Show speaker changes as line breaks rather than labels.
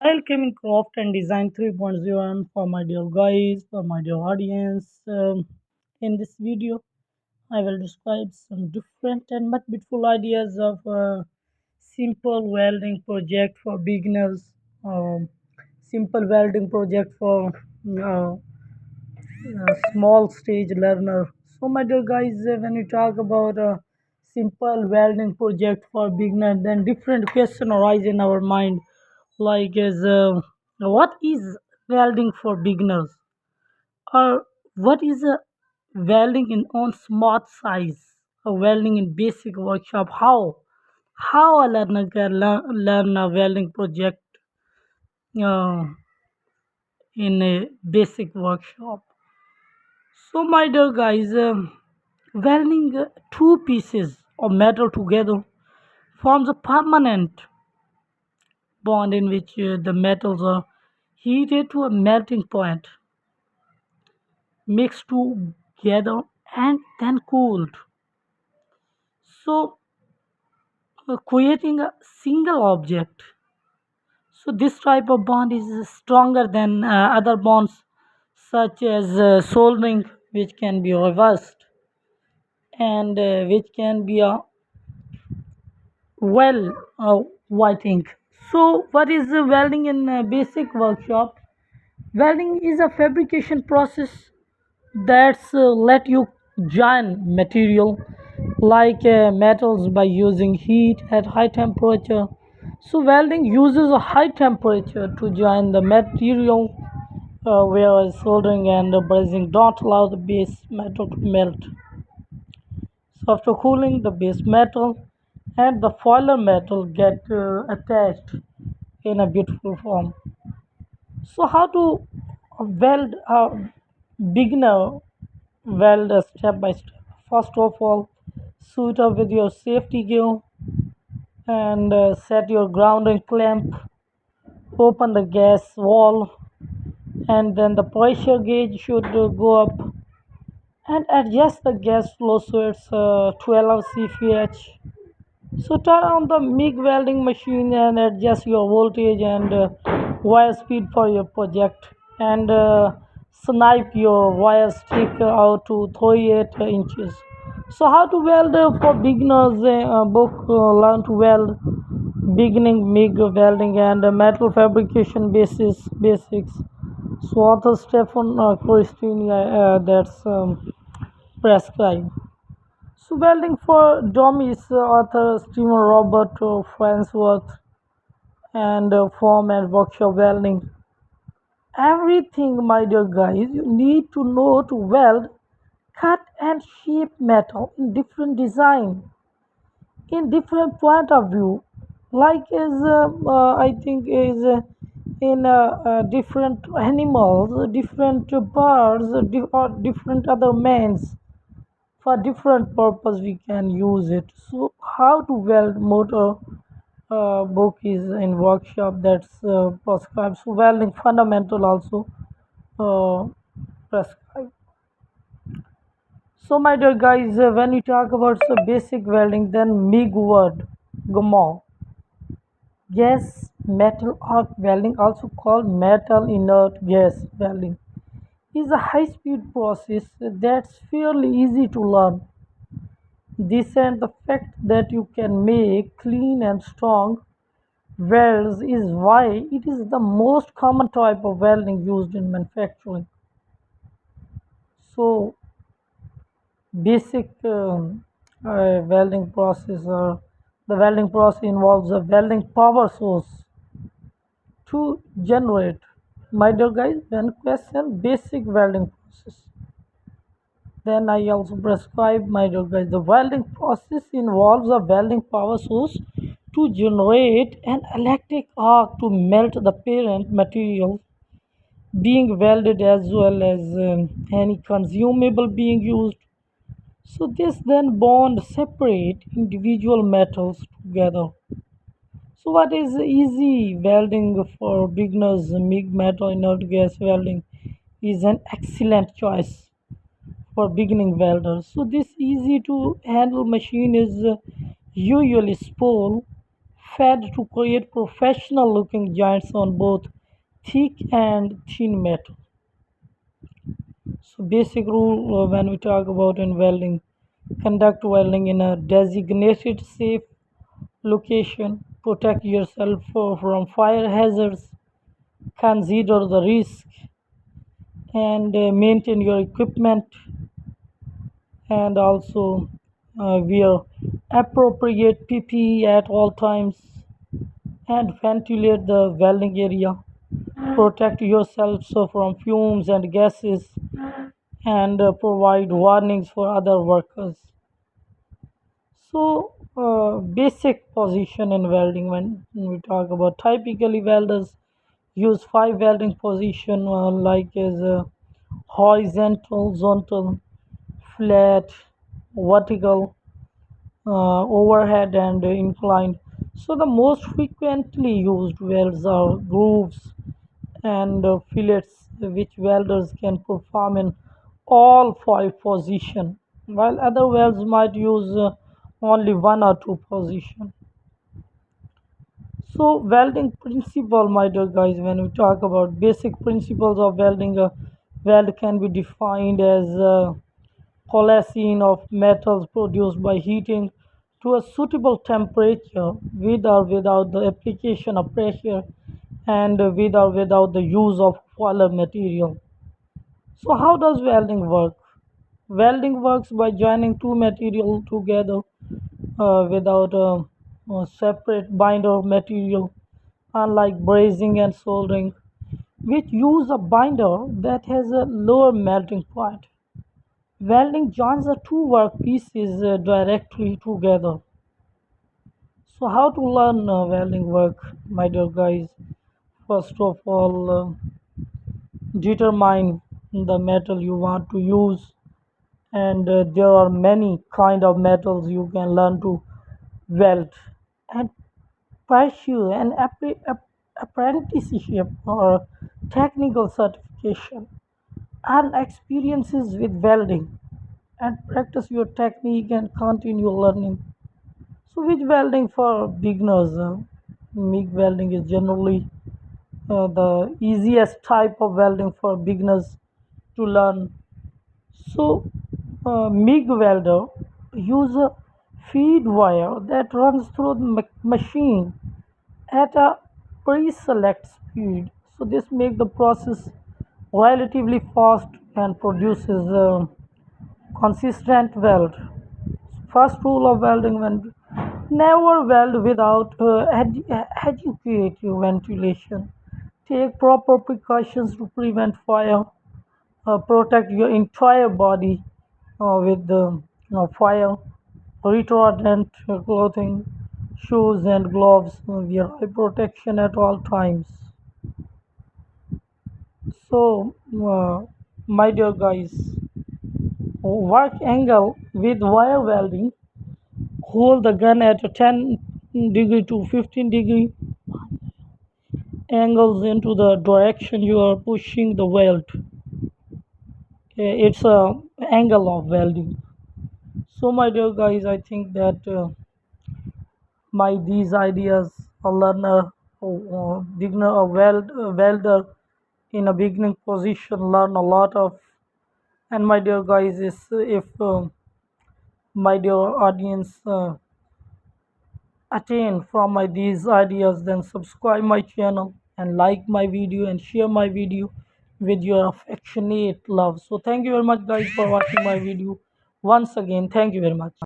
Welcome in Craft and Design 3.0 and for my dear guys, for my dear audience. In this video, I will describe some different and much beautiful ideas of a simple welding project for beginners, simple welding project for small stage learner. So, my dear guys, when we talk about a simple welding project for beginner, then different question arise in our mind, like is what is welding for beginners, or what is a welding in on smart size, a welding in basic workshop. How a learner can learn a welding project uh, in a basic workshop. So, my dear guys, welding two pieces of metal together forms a permanent bond in which the metals are heated to a melting point, mixed together, and then cooled. So, creating a single object. So, this type of bond is stronger than other bonds, such as soldering, which can be reversed and which can be a well, whiting. So, what is welding in basic workshop? Welding is a fabrication process that's let you join material like metals by using heat at high temperature. So, welding uses a high temperature to join the material, whereas soldering and brazing don't allow the base metal to melt. So after cooling, the base metal and the foiler metal get attached in a beautiful form. So how to weld a beginner weld step by step. First of all, suit up with your safety gear and set your grounding clamp. Open the gas valve and then the pressure gauge should go up and adjust the gas flow so it's 12 cph. So turn on the MIG welding machine and adjust your voltage and wire speed for your project, and snipe your wire stick out to 38 inches. So how to weld for beginners, book Learn to Weld Beginning MIG Welding and Metal Fabrication Basics. So author Stefan Christine, that's prescribe. So welding for dummies, author Stephen Robert Farnsworth, and form and workshop welding. Everything, my dear guys, you need to know to weld, cut and shape metal in different design, in different point of view. Like is I think is in different animals, different birds, or different other mans. For different purpose we can use it. So how to weld motor book is in workshop, that's prescribed. So welding fundamental also uh, prescribed. So my dear guys, when we talk about so basic welding, then MIG word, gmo, gas metal arc welding, also called metal inert gas welding, is a high speed process that's fairly easy to learn. This and the fact that you can make clean and strong welds is why it is the most common type of welding used in manufacturing. So, basic welding process, the welding process involves a welding power source to generate. My dear guys, when question basic welding process, then I also prescribe, my dear guys. The welding process involves a welding power source to generate an electric arc to melt the parent material being welded as well as any consumable being used. So this then bond separate individual metals together. So what is easy welding for beginners? MIG metal inert gas welding is an excellent choice for beginning welders. So this easy to handle machine is usually small, fed to create professional looking joints on both thick and thin metal. So basic rule when we talk about in welding, conduct welding in a designated safe location, protect yourself from fire hazards, consider the risk, and maintain your equipment, and also wear appropriate PPE at all times, and ventilate the welding area. Protect yourself so from fumes and gases, and provide warnings for other workers. So, basic position in welding when we talk about typically welders use five welding position like is horizontal, horizontal, flat, vertical, overhead, and inclined. So the most frequently used welds are grooves and fillets, which welders can perform in all five positions, while other welds might use only one or two position. So welding principle, my dear guys, when we talk about basic principles of welding, a weld can be defined as coalescing of metals produced by heating to a suitable temperature with or without the application of pressure, and with or without the use of filler material. So how does welding work? Welding works by joining two material together without a separate binder material, unlike brazing and soldering, which use a binder that has a lower melting point. Welding joins the two workpieces directly together. So, how to learn welding work, my dear guys? First of all, determine the metal you want to use, and there are many kind of metals you can learn to weld, and pursue an apprenticeship or technical certification, earn experiences with welding, and practice your technique and continue learning. So, which welding for beginners? MIG welding is generally the easiest type of welding for beginners to learn. So, MIG welder use a feed wire that runs through the machine at a pre-select speed. So, this makes the process relatively fast and produces consistent weld. First rule of welding: when never weld without adequate ventilation. Take proper precautions to prevent fire. Protect your entire body with the fire retardant clothing, shoes, and gloves. Wear eye protection at all times. So, my dear guys, work angle with wire welding. Hold the gun at a 10 degree to 15-degree angles into the direction you are pushing the weld. It's a angle of welding. So my dear guys, I think that my these ideas, a learner, beginner, a welder in a beginning position learn a lot of. And my dear guys, is if my dear audience attain from my these ideas, then subscribe my channel and like my video and share my video with your affectionate love. So thank you very much guys for watching my video. Once again, thank you very much.